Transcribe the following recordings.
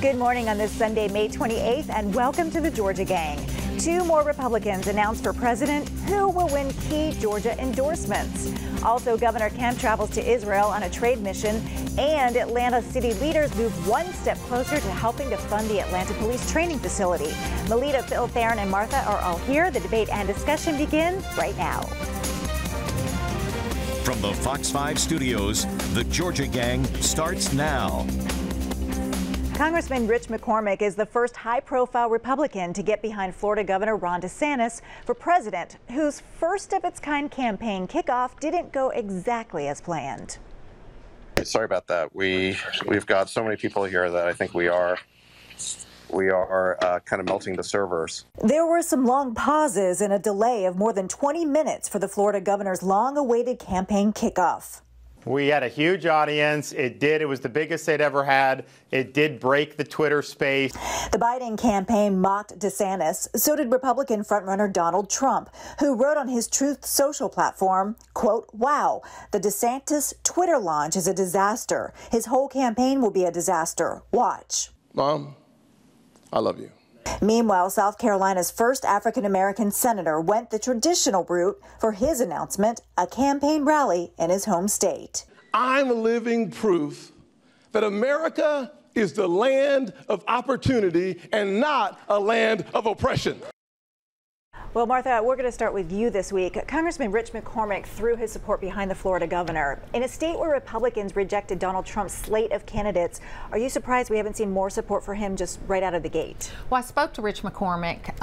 Good morning on this Sunday, May 28th, and welcome to the Georgia Gang. 2 more Republicans announced for president who will win key Georgia endorsements. Also, Governor Kemp travels to Israel on a trade mission, and Atlanta city leaders move one step closer to helping to fund the Atlanta Police Training Facility. Melita, Phil, Theron, and Martha are all here. The debate and discussion begin right now. From the Fox 5 studios, the Georgia Gang starts now. Congressman Rich McCormick is the first high-profile Republican to get behind Florida Governor Ron DeSantis for president, whose first-of-its-kind campaign kickoff didn't go exactly as planned. Sorry about that. We've got so many people here that I think we are kind of melting the servers. There were some long pauses and a delay of more than 20 minutes for the Florida governor's long-awaited campaign kickoff. We had a huge audience. It was the biggest they'd ever had. It did break the Twitter space. The Biden campaign mocked DeSantis. So did Republican frontrunner Donald Trump, who wrote on his Truth Social platform, quote, "Wow, the DeSantis Twitter launch is a disaster. His whole campaign will be a disaster. Watch." Mom, I love you. Meanwhile, South Carolina's first African-American senator went the traditional route for his announcement, a campaign rally in his home state. I'm living proof that America is the land of opportunity and not a land of oppression. Well, Martha, we're going to start with you this week. Congressman Rich McCormick threw his support behind the Florida governor. In a state where Republicans rejected Donald Trump's slate of candidates, are you surprised we haven't seen more support for him just right out of the gate? Well, I spoke to Rich McCormick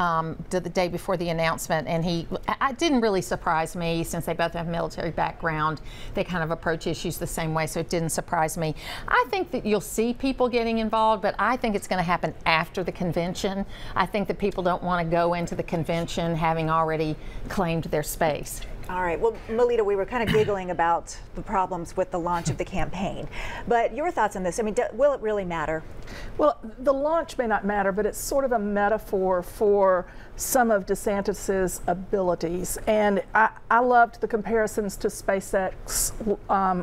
the day before the announcement, and it didn't really surprise me since they both have military background. They kind of approach issues the same way, so it didn't surprise me. I think that you'll see people getting involved, but I think it's going to happen after the convention. I think that people don't want to go into the convention having already claimed their space. All right. Well, Melita, we were kind of giggling about the problems with the launch of the campaign. But your thoughts on this? I mean, will it really matter? Well, the launch may not matter, but it's sort of a metaphor for some of DeSantis's abilities. And I loved the comparisons to SpaceX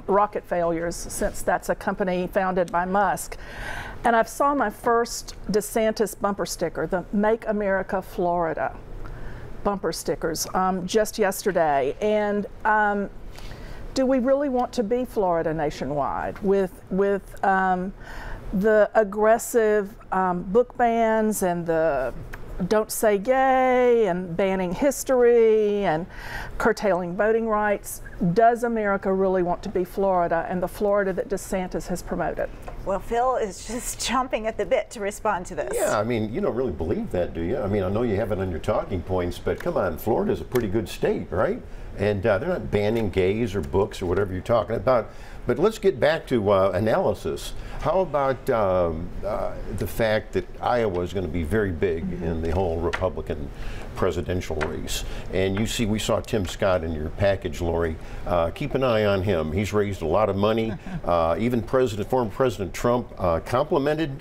rocket failures, since that's a company founded by Musk. And I saw my first DeSantis bumper sticker, the Make America Florida bumper stickers, just yesterday. And do we really want to be Florida nationwide with the aggressive book bans and the don't say gay and banning history and curtailing voting rights? Does America really want to be Florida, and the Florida that DeSantis has promoted? Well, Phil is just chomping at the bit to respond to this. Yeah, I mean, you don't really believe that, do you? I mean, I know you have it on your talking points, but come on, Florida's a pretty good state, right? And they're not banning gays or books or whatever you're talking about. But let's get back to analysis. How about the fact that Iowa is going to be very big in the whole Republican presidential race? And we saw Tim Scott in your package, Lori. Keep an eye on him. He's raised a lot of money. Even former President Trump complimented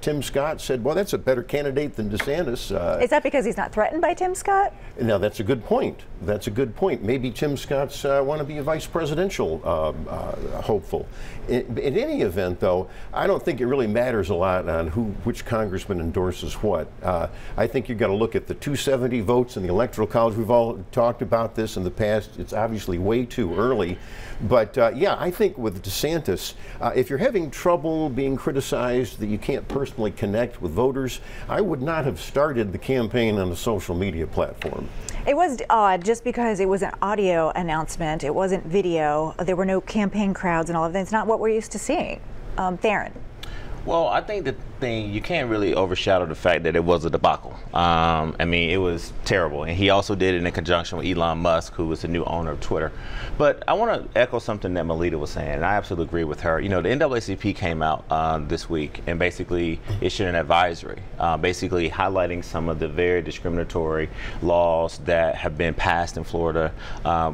Tim Scott, said, well, that's a better candidate than DeSantis. Is that because he's not threatened by Tim Scott? Now, that's a good point. That's a good point. Maybe Tim Scott's want to be a vice presidential hopeful. In any event, though, I don't think it really matters a lot on which congressman endorses what. I think you've got to look at the 270 votes in the Electoral College. We've all talked about this in the past. It's obviously way too early. But yeah, I think with DeSantis, if you're having trouble being criticized that you can't personally connect with voters, I would not have started the campaign on a social media platform. It was odd just because it was an audio announcement. It wasn't video. There were no campaign crowds and all of that. It's not what we're used to seeing. Theron. Well, I think the thing, you can't really overshadow the fact that it was a debacle. I mean, it was terrible. And he also did it in conjunction with Elon Musk, who was the new owner of Twitter. But I want to echo something that Melita was saying, and I absolutely agree with her. You know, the NAACP came out this week and basically issued an advisory, basically highlighting some of the very discriminatory laws that have been passed in Florida,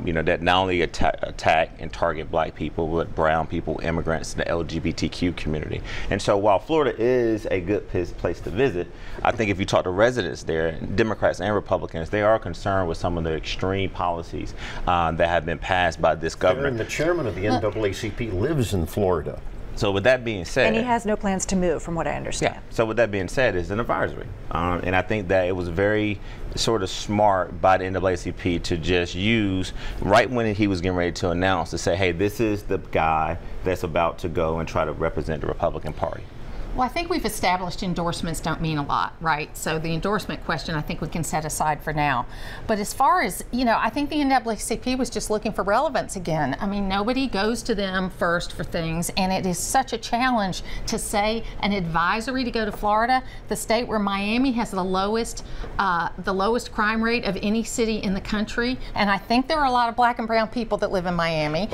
you know, that not only attack and target black people, but brown people, immigrants, the LGBTQ community. And so while Florida is a good place to visit, I think if you talk to residents there, Democrats and Republicans, they are concerned with some of the extreme policies that have been passed by this government. And the chairman of the NAACP lives in Florida. So with that being said, and he has no plans to move, from what I understand. Yeah. So with that being said, it's an advisory, and I think that it was very sort of smart by the NAACP to just use right when he was getting ready to announce to say, hey, this is the guy that's about to go and try to represent the Republican Party. Well, I think we've established endorsements don't mean a lot, right? So the endorsement question I think we can set aside for now. But as far as, I think the NAACP was just looking for relevance again. I mean, nobody goes to them first for things, and it is such a challenge to say an advisory to go to Florida, the state where Miami has the lowest crime rate of any city in the country. And I think there are a lot of black and brown people that live in Miami.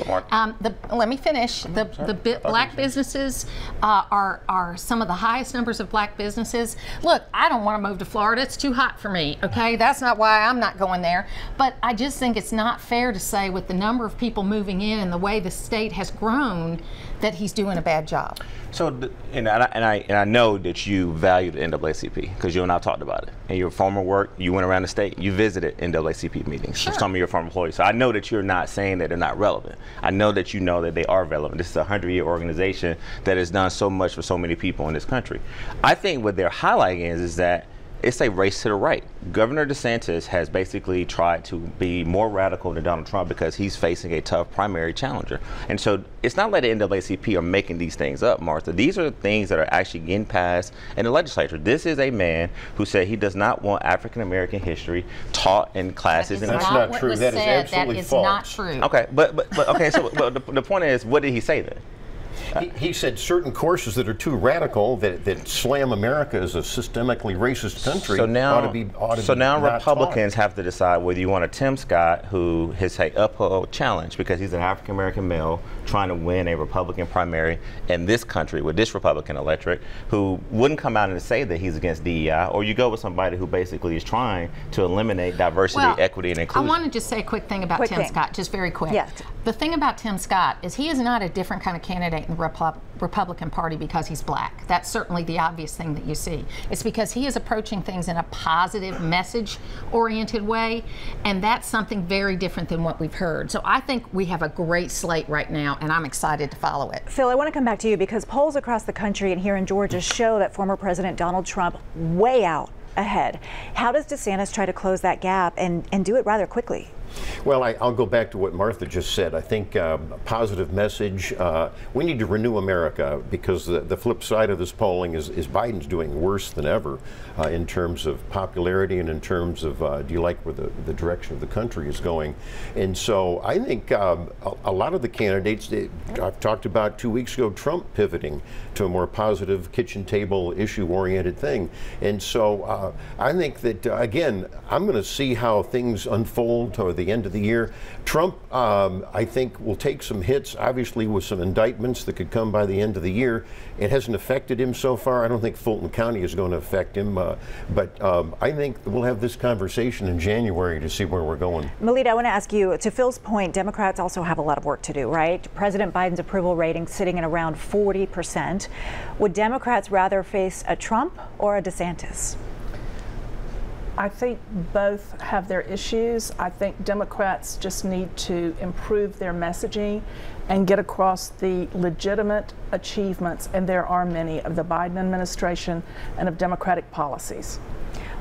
Let me finish. Black businesses are some of the highest numbers of black businesses. Look, I don't want to move to Florida. It's too hot for me, okay? That's not why I'm not going there. But I just think it's not fair to say with the number of people moving in and the way the state has grown that he's doing a bad job. So, and I know that you value the NAACP because you and I talked about it. In your former work, you went around the state, you visited NAACP meetings with some of your former employees. So I know that you're not saying that they're not relevant. I know that you know that they are relevant. This is a 100-year organization that has done so much for so many people in this country. I think what they're highlighting is that it's a race to the right. Governor DeSantis has basically tried to be more radical than Donald Trump because he's facing a tough primary challenger. And so it's not like the NAACP are making these things up, Martha. These are things that are actually getting passed in the legislature. This is a man who said he does not want African American history taught in classes. That's not true. That is absolutely false. Not true. Okay, but okay. So the point is, what did he say then? He said certain courses that are too radical, that slam America as a systemically racist country, ought to be Republicans taught. have to decide whether you want a Tim Scott who has a uphill challenge because he's an African American male trying to win a Republican primary in this country with this Republican electorate who wouldn't come out and say that he's against DEI, or you go with somebody who basically is trying to eliminate diversity, equity, and inclusion. I want to just say a quick thing about Tim Scott, just very quick. Yes. The thing about Tim Scott is he is not a different kind of candidate in the Republican Party because he's black. That's certainly the obvious thing that you see. It's because he is approaching things in a positive, message-oriented way, and that's something very different than what we've heard. So I think we have a great slate right now, and I'm excited to follow it. Phil, I want to come back to you because polls across the country and here in Georgia show that former President Donald Trump way out ahead. How does DeSantis try to close that gap and do it rather quickly? Well, I'll go back to what Martha just said. I think a positive message. We need to renew America because the flip side of this polling is Biden's doing worse than ever in terms of popularity and in terms of do you like where the direction of the country is going. And so I think a lot of the candidates, I've talked about 2 weeks ago, Trump pivoting to a more positive kitchen table issue-oriented thing. And so I think that, again, I'm going to see how things unfold toward the end of the year. Trump, I think, will take some hits, obviously, with some indictments that could come by the end of the year. It hasn't affected him so far. I don't think Fulton County is going to affect him, but I think we'll have this conversation in January to see where we're going. Melita, I want to ask you, to Phil's point, Democrats also have a lot of work to do, right? President Biden's approval rating sitting at around 40%. Would Democrats rather face a Trump or a DeSantis? I think both have their issues. I think Democrats just need to improve their messaging and get across the legitimate achievements, and there are many, of the Biden administration and of Democratic policies.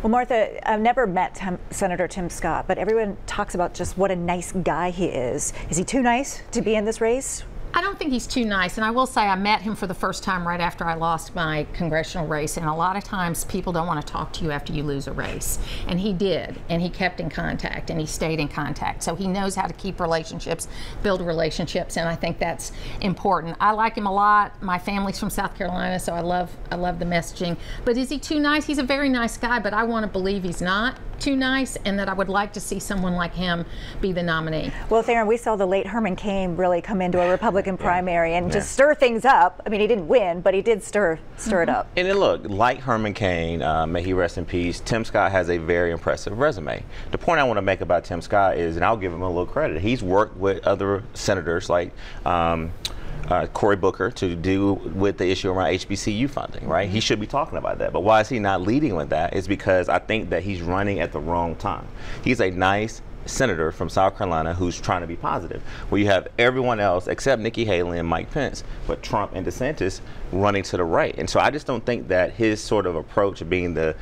Well, Martha, I've never met Senator Tim Scott, but everyone talks about just what a nice guy he is. Is he too nice to be in this race? I don't think he's too nice, and I will say I met him for the first time right after I lost my congressional race, and a lot of times people don't want to talk to you after you lose a race, and he did, and he kept in contact, and he stayed in contact, so he knows how to keep relationships, build relationships, and I think that's important. I like him a lot. My family's from South Carolina, so I love the messaging, but is he too nice? He's a very nice guy, but I want to believe he's not too nice, and that I would like to see someone like him be the nominee. Well, Theron, we saw the late Herman Cain really come into a Republican primary and just stir things up. I mean, he didn't win, but he did stir it up. And then look, like Herman Cain, may he rest in peace, Tim Scott has a very impressive resume. The point I want to make about Tim Scott is, and I'll give him a little credit, he's worked with other senators like Cory Booker to deal with the issue around HBCU funding, right? He should be talking about that. But why is he not leading with that? Is because I think that he's running at the wrong time. He's a nice, senator from South Carolina who's trying to be positive, where you have everyone else except Nikki Haley and Mike Pence, but Trump and DeSantis running to the right. And so I just don't think that his sort of approach of being the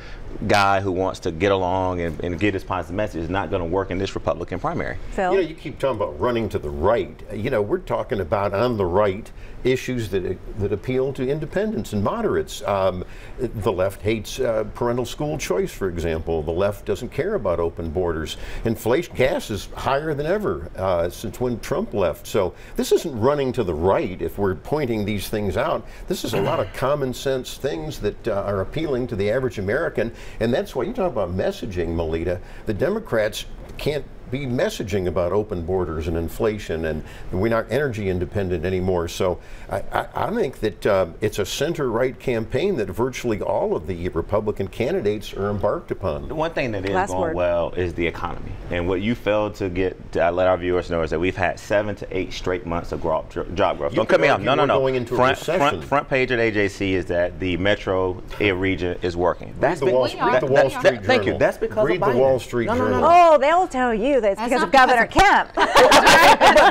guy who wants to get along and get his positive message is not going to work in this Republican primary. Phil? You know, you keep talking about running to the right. You know, we're talking about on the right issues that appeal to independents and moderates. The left hates parental school choice, for example. The left doesn't care about open borders. Inflation, gas is higher than ever since when Trump left. So this isn't running to the right if we're pointing these things out. This is a lot of common sense things that are appealing to the average American. And that's why you talk about messaging, Melita. The Democrats can't be messaging about open borders and inflation, and we're not energy independent anymore. So I think that it's a center-right campaign that virtually all of the Republican candidates are embarked upon. The one thing that is going well is the economy. And what you failed to let our viewers know is that we've had 7 to 8 straight months of job growth. Don't cut me off. No. Going into a recession. Front page at AJC is that the metro region is working. Read the Wall Street Journal. Thank you. That's because Read of Biden. the Wall Street Journal. Oh, they'll tell you that it's because of Governor Kemp. but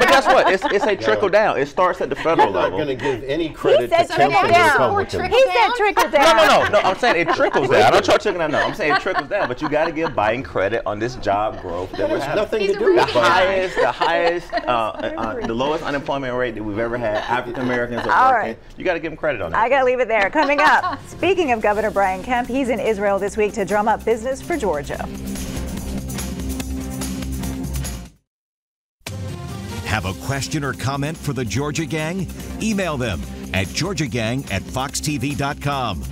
guess what? It's a trickle down. It starts at the federal level. I'm not going to give any credit to Kemp and the Republicans. He said trickle down. No. I'm saying it trickles down. I don't try trickling down. No, I'm saying it trickles down. But you got to give Biden credit on this job growth that we're having. Nothing to do with the lowest unemployment rate that we've ever had. African Americans are working. You got to give him credit on that. I got to leave it there. Coming up, speaking of Governor Brian Kemp, he's in Israel this week to drum up business for Georgia. Have a question or comment for the Georgia Gang? Email them at georgiagang@foxtv.com.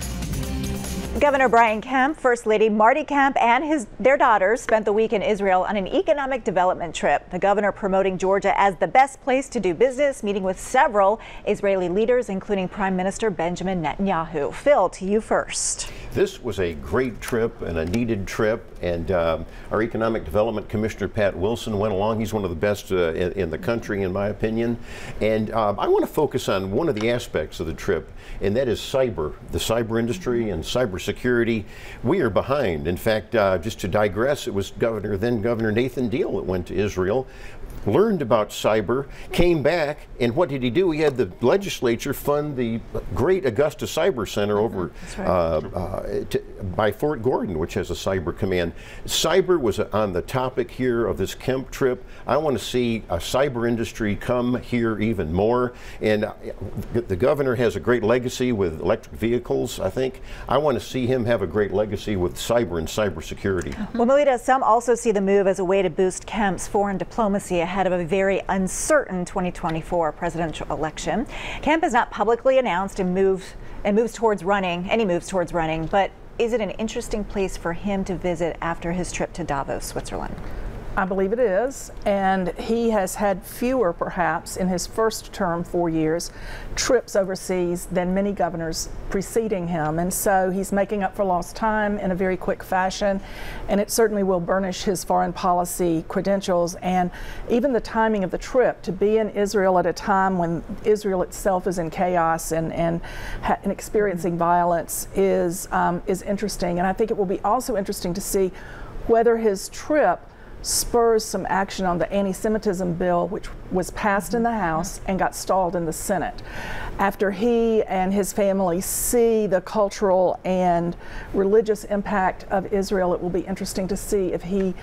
Governor Brian Kemp, First Lady Marty Kemp, and their daughters spent the week in Israel on an economic development trip. The governor promoting Georgia as the best place to do business, meeting with several Israeli leaders, including Prime Minister Benjamin Netanyahu. Phil, to you first. This was a great trip and a needed trip, and our Economic Development Commissioner Pat Wilson went along. He's one of the best in the country, in my opinion. And I want to focus on one of the aspects of the trip, and that is cyber, the cyber industry and cybersecurity. We are behind. In fact, just to digress, it was then Governor Nathan Deal that went to Israel, learned about cyber, came back, and what did he do? He had the legislature fund the great Augusta Cyber Center over by Fort Gordon, which has a cyber command. Cyber was on the topic here of this Kemp trip. I want to see a cyber industry come here even more, and the governor has a great legacy with electric vehicles, I think. I want to see him have a great legacy with cyber and cybersecurity. Well, Melita, some also see the move as a way to boost Kemp's foreign diplomacy ahead of a very uncertain 2024 presidential election. Kemp has not publicly announced any moves towards running, but is it an interesting place for him to visit after his trip to Davos, Switzerland? I believe it is, and he has had fewer, perhaps, in his first term, 4 years, trips overseas than many governors preceding him, and so he's making up for lost time in a very quick fashion, and it certainly will burnish his foreign policy credentials. And even the timing of the trip, to be in Israel at a time when Israel itself is in chaos and experiencing violence is interesting. And I think it will be also interesting to see whether his trip spurs some action on the anti-Semitism bill, which was passed in the House and got stalled in the Senate. After he and his family see the cultural and religious impact of Israel, it will be interesting to see if he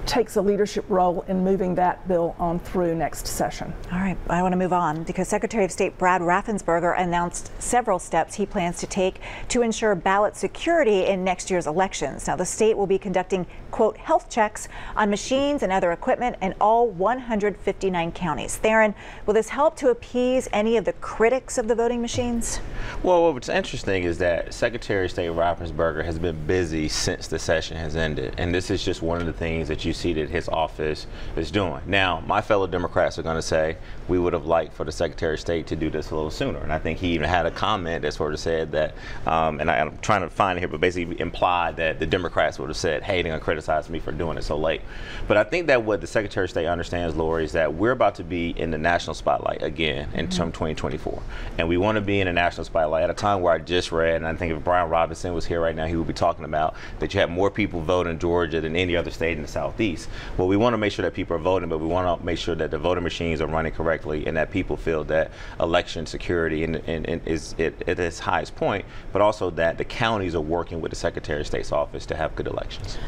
takes a leadership role in moving that bill on through next session. All right, I want to move on because Secretary of State Brad Raffensperger announced several steps he plans to take to ensure ballot security in next year's elections. Now, the state will be conducting, quote, health checks on machines and other equipment in all 159 counties. Theron, will this help to appease any of the critics of the voting machines? Well, what's interesting is that Secretary of State Raffensperger has been busy since the session has ended, and this is just one of the things that you see that his office is doing. Now, my fellow Democrats are going to say we would have liked for the Secretary of State to do this a little sooner, and I think he even had a comment that sort of said that, and I'm trying to find it here, but basically implied that the Democrats would have said, hey, they're going to criticize me for doing it so late. But I think that what the Secretary of State understands, Lori, is that we're about to be in the national spotlight again in 2024, and we want to be in a national spotlight at a time where I just read, and I think if Brian Robinson was here right now, he would be talking about that you have more people vote in Georgia than any other state in the Southeast. Southeast. Well, we want to make sure that people are voting, but we want to make sure that the voting machines are running correctly and that people feel that election security is at its highest point, but also that the counties are working with the Secretary of State's office to have good elections.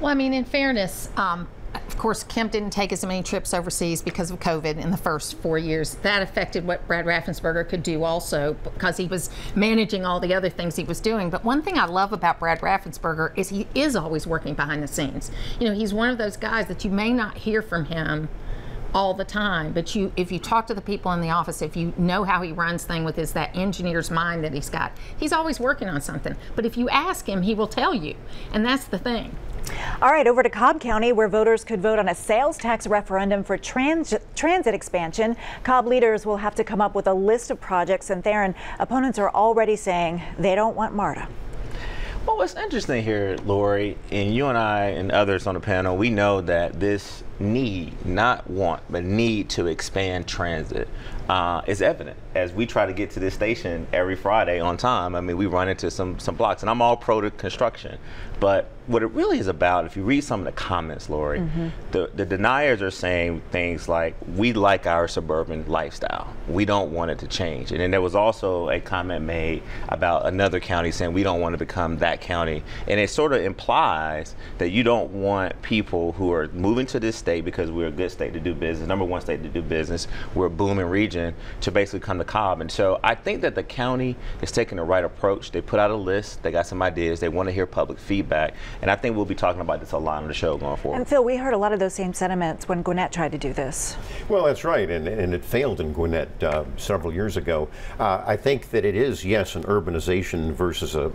Well, I mean, in fairness, of course, Kemp didn't take as many trips overseas because of COVID in the first 4 years. That affected what Brad Raffensperger could do also, because he was managing all the other things he was doing. But one thing I love about Brad Raffensperger is he is always working behind the scenes. You know, he's one of those guys that you may not hear from him all the time, but if you talk to the people in the office, if you know how he runs things with that engineer's mind that he's got, he's always working on something. But if you ask him, he will tell you, and that's the thing. All right, over to Cobb County, where voters could vote on a sales tax referendum for transit expansion. Cobb leaders will have to come up with a list of projects, and Theron, opponents are already saying they don't want MARTA. Well, what's interesting here, Lori, and you and I and others on the panel, we know that this need, not want, but need to expand transit is evident as we try to get to this station every Friday on time. I mean, we run into some blocks, and I'm all pro to construction. But what it really is about, if you read some of the comments, Lori, the deniers are saying things like, we like our suburban lifestyle. We don't want it to change. And then there was also a comment made about another county saying we don't want to become that county. And it sort of implies that you don't want people who are moving to this state because we're a good state to do business, #1 state to do business, we're a booming region, to basically come to Cobb. And so I think that the county is taking the right approach. They put out a list, they got some ideas, they want to hear public feedback. And I think we'll be talking about this a lot on the show going forward. And Phil, we heard a lot of those same sentiments when Gwinnett tried to do this. Well, that's right, and it failed in Gwinnett several years ago. I think that it is, yes, an urbanization versus a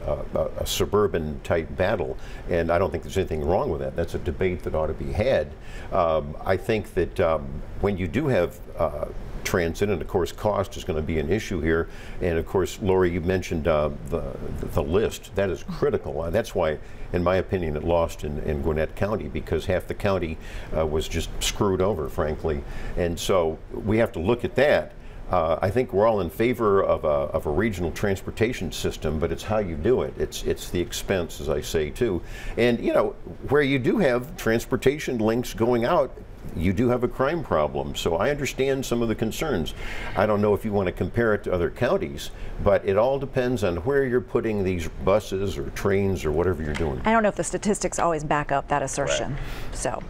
suburban type battle, and I don't think there's anything wrong with that. That's a debate that ought to be had. I think that when you do have transit, and of course cost is going to be an issue here, and of course, Lori, you mentioned the list. That is critical. That's why, in my opinion, it lost in Gwinnett County, because half the county was just screwed over, frankly. And so we have to look at that. I think we're all in favor of a regional transportation system, but it's how you do it. It's the expense, as I say, too. And, you know, where you do have transportation links going out, you do have a crime problem. So I understand some of the concerns. I don't know if you want to compare it to other counties, but it all depends on where you're putting these buses or trains or whatever you're doing. I don't know if the statistics always back up that assertion. Right. So,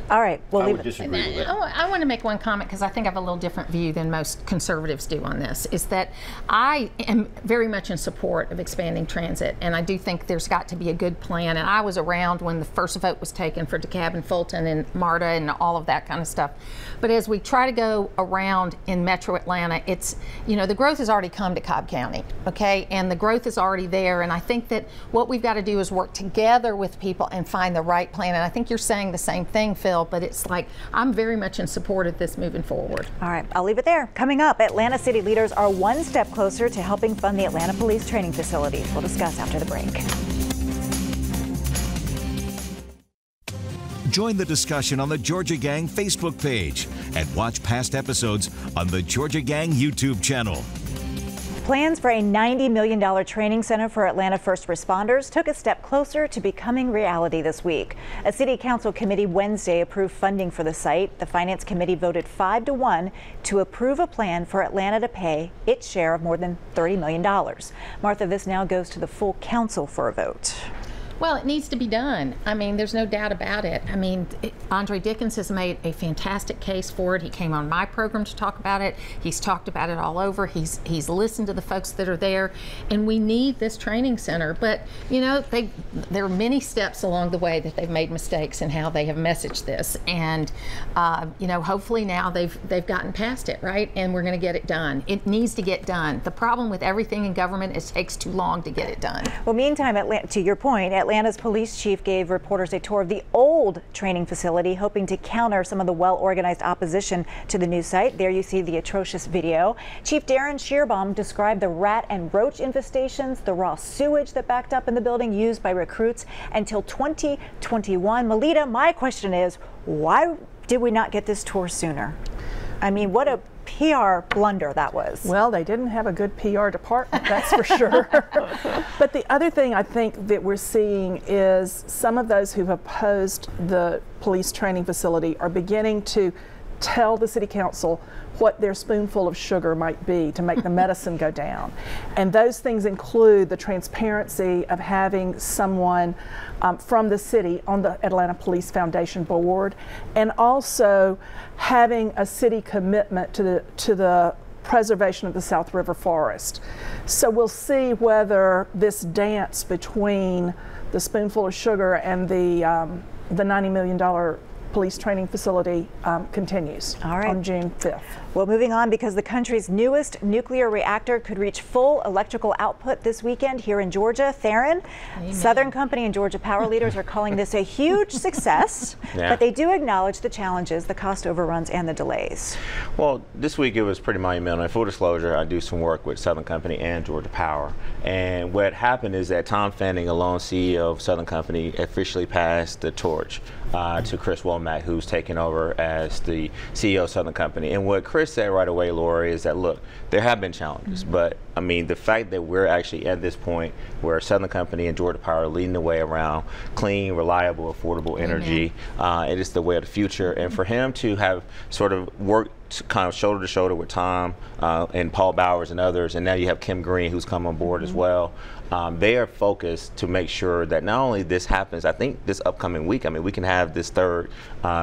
all right, we'll leave it. Disagree with that. I want to make one comment, because I think I have a little different view than most conservatives do on this, is that I am very much in support of expanding transit, and I do think there's got to be a good plan. And I was around when the first vote was taken for DeKalb and Fulton and MARTA and all of that kind of stuff. But as we try to go around in Metro Atlanta, it's, you know, the growth has already come to Cobb County, okay? And the growth is already there. And I think that what we've got to do is work together with people and find the right plan. And I think you're saying the same thing, Phil, but it's like, I'm very much in support of this moving forward. All right, I'll leave it there. Coming up, Atlanta city leaders are one step closer to helping fund the Atlanta Police Training Facilities. We'll discuss after the break. Join the discussion on the Georgia Gang Facebook page and watch past episodes on the Georgia Gang YouTube channel. Plans for a $90 million training center for Atlanta first responders took a step closer to becoming reality this week. A city council committee Wednesday approved funding for the site. The finance committee voted 5-1 to approve a plan for Atlanta to pay its share of more than $30 million. Martha, this now goes to the full council for a vote. Well, it needs to be done. I mean, there's no doubt about it. I mean, Andre Dickens has made a fantastic case for it. He came on my program to talk about it. He's talked about it all over. He's listened to the folks that are there, and we need this training center. But, you know, there are many steps along the way that they've made mistakes in how they have messaged this. And, you know, hopefully now they've gotten past it, right? And we're going to get it done. It needs to get done. The problem with everything in government is it takes too long to get it done. Well, meantime, to your point, Atlanta's police chief gave reporters a tour of the old training facility, hoping to counter some of the well-organized opposition to the new site. There you see the atrocious video. Chief Darren Shearbaum described the rat and roach infestations, the raw sewage that backed up in the building used by recruits until 2021. Melita, my question is, why did we not get this tour sooner? I mean, what a PR blunder that was. Well, they didn't have a good PR department, that's for sure. But the other thing I think that we're seeing is some of those who've opposed the police training facility are beginning to tell the city council what their spoonful of sugar might be to make the medicine go down. And those things include the transparency of having someone from the city on the Atlanta Police Foundation board, and also having a city commitment to the preservation of the South River Forest. So we'll see whether this dance between the spoonful of sugar and the $90 million police training facility continues on June 5th. Well, moving on, because the country's newest nuclear reactor could reach full electrical output this weekend here in Georgia. Theron, Southern Company and Georgia Power leaders are calling this a huge success, but they do acknowledge the challenges, the cost overruns, and the delays. Well, this week it was pretty monumental. In full disclosure, I do some work with Southern Company and Georgia Power. And what happened is that Tom Fanning, alone CEO of Southern Company, officially passed the torch to Chris Womack, who's taken over as the CEO of Southern Company. And what Chris said right away, Lori, is that, look, there have been challenges, but I mean, the fact that we're actually at this point where Southern Company and Georgia Power are leading the way around clean, reliable, affordable energy, it is the way of the future. And for him to have sort of worked kind of shoulder to shoulder with Tom and Paul Bowers and others, and now you have Kim Green, who's come on board as well. They are focused to make sure that not only this happens, I think this upcoming week, I mean, we can have this third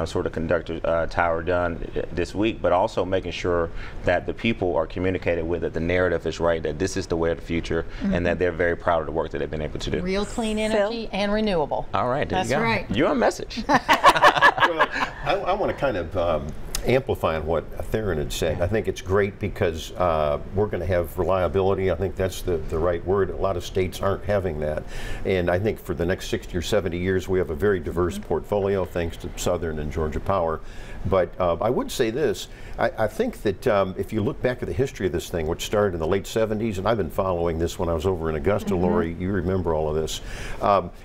sort of conductor tower done this week, but also making sure that the people are communicated with, that the narrative is right, that this is the way of the future, and that they're very proud of the work that they've been able to do. Real clean energy and renewable. All right, there you go. Right. You're on message. Well, I want to kind of amplify on what Theron had said. I think it's great because we're going to have reliability. I think that's the right word. A lot of states aren't having that. And I think for the next 60 or 70 years, we have a very diverse portfolio thanks to Southern and Georgia Power. But I would say this, I think that if you look back at the history of this thing, which started in the late 70s, and I've been following this when I was over in Augusta, Lori, you remember all of this.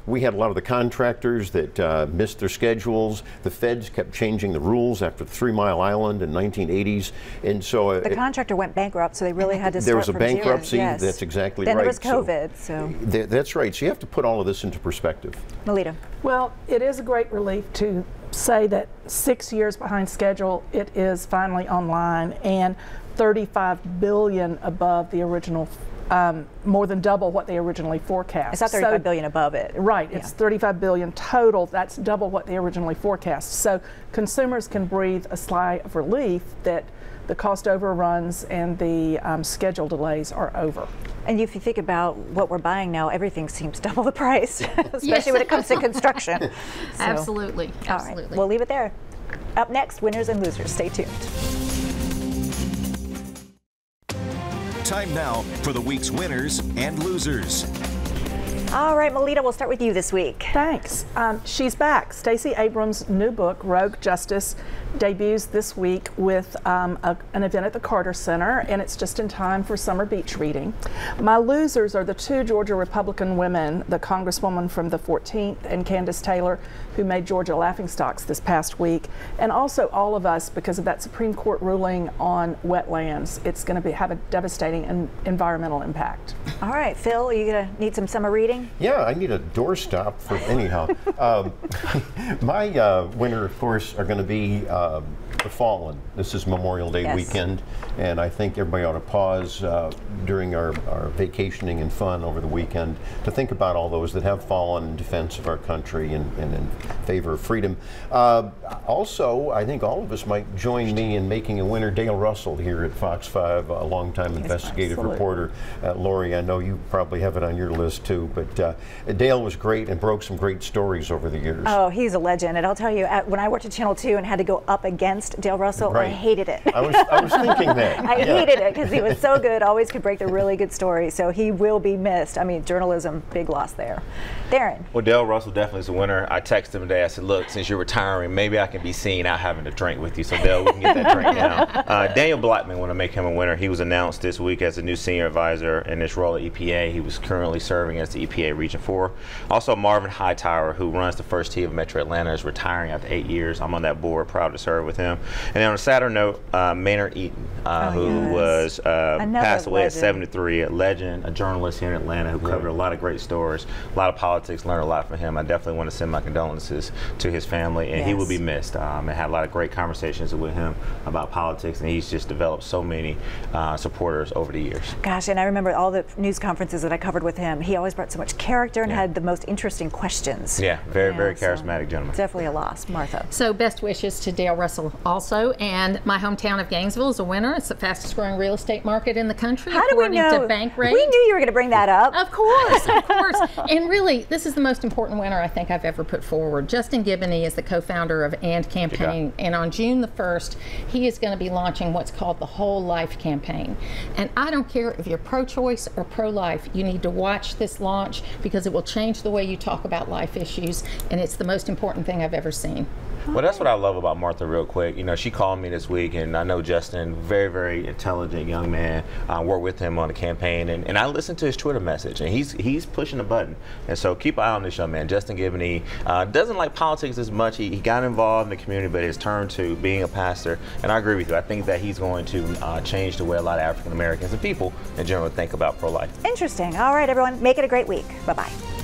We had a lot of the contractors that missed their schedules. The feds kept changing the rules after the 3 Mile Island in 1980s. And so the contractor went bankrupt, so they really had to start there was a from bankruptcy, zero. Yes. that's exactly then right. Then there was COVID, so. That's right, so you have to put all of this into perspective. Melita. Well, it is a great relief to say that 6 years behind schedule, it is finally online, and $35 billion above the original, more than double what they originally forecast. It's not $35 billion above it. Right, it's $35 billion total. That's double what they originally forecast. So consumers can breathe a sigh of relief that the cost overruns and the schedule delays are over. And if you think about what we're buying now, everything seems double the price, especially when it comes to construction. So, Absolutely. All right, we'll leave it there. Up next, winners and losers. Stay tuned. Time now for the week's winners and losers. All right, Melita, we'll start with you this week. Thanks. She's back. Stacey Abrams' new book, Rogue Justice, debuts this week with an event at the Carter Center, and it's just in time for summer beach reading. My losers are the two Georgia Republican women, the Congresswoman from the 14th and Candace Taylor, who made Georgia laughingstocks this past week, and also all of us because of that Supreme Court ruling on wetlands. It's going to have a devastating environmental impact. All right, Phil, are you going to need some summer reading? Yeah, I need a doorstop for anyhow. My winner, of course, are going to be The Fallen. This is Memorial Day weekend, and I think everybody ought to pause during our vacationing and fun over the weekend to think about all those that have fallen in defense of our country and in favor of freedom. Also, I think all of us might join me in making a winner. Dale Russell here at Fox 5, a longtime investigative reporter. Lori, I know you probably have it on your list too, but Dale was great and broke some great stories over the years. Oh, he's a legend, and I'll tell you, when I worked at Channel 2 and had to go up against Dale Russell, I hated it. I was thinking that. I hated it because he was so good, always could break the really good stories, so he will be missed. I mean, journalism, big loss there. Darren. Well, Dale Russell definitely is a winner. I texted him today. I said, look, since you're retiring, maybe I can be seen out having a drink with you. So, Dale, we can get that drink now. Daniel Blackman, want to make him a winner. He was announced this week as a new senior advisor in this role at EPA. He was currently serving as the EPA Region 4. Also, Marvin Hightower, who runs the first tee of Metro Atlanta, is retiring after 8 years. I'm on that board, proud to serve with him. And then on a sadder note, Maynard Eaton, who was passed away at 73, a legend, a journalist here in Atlanta who covered a lot of great stories, a lot of politics, learned a lot from him. I definitely want to send my condolences to his family, and he will be missed. I had a lot of great conversations with him about politics, and he's just developed so many supporters over the years. Gosh, and I remember all the news conferences that I covered with him. He always brought so much character and had the most interesting questions. Yeah, very charismatic gentleman. Definitely a loss. Martha. So best wishes to Dale Russell also, and my hometown of Gainesville is a winner. It's the fastest growing real estate market in the country. How do we know? To Bankrate. We knew you were going to bring that up. Of course, of course. And really, this is the most important winner I think I've ever put forward. Justin Giboney is the co-founder of And Campaign, and on June the 1st, he is going to be launching what's called the Whole Life Campaign. And I don't care if you're pro-choice or pro-life, you need to watch this launch because it will change the way you talk about life issues, and it's the most important thing I've ever seen. Well, that's what I love about Martha real quick. You know, she called me this week, and I know Justin, very intelligent young man, worked with him on the campaign, and I listened to his Twitter message, and he's pushing a button. And so keep an eye on this young man. Justin Giboney doesn't like politics as much. He got involved in the community, but has turned to being a pastor, and I agree with you. I think that he's going to change the way a lot of African Americans and people in general think about pro-life. Interesting. All right, everyone, make it a great week. Bye-bye.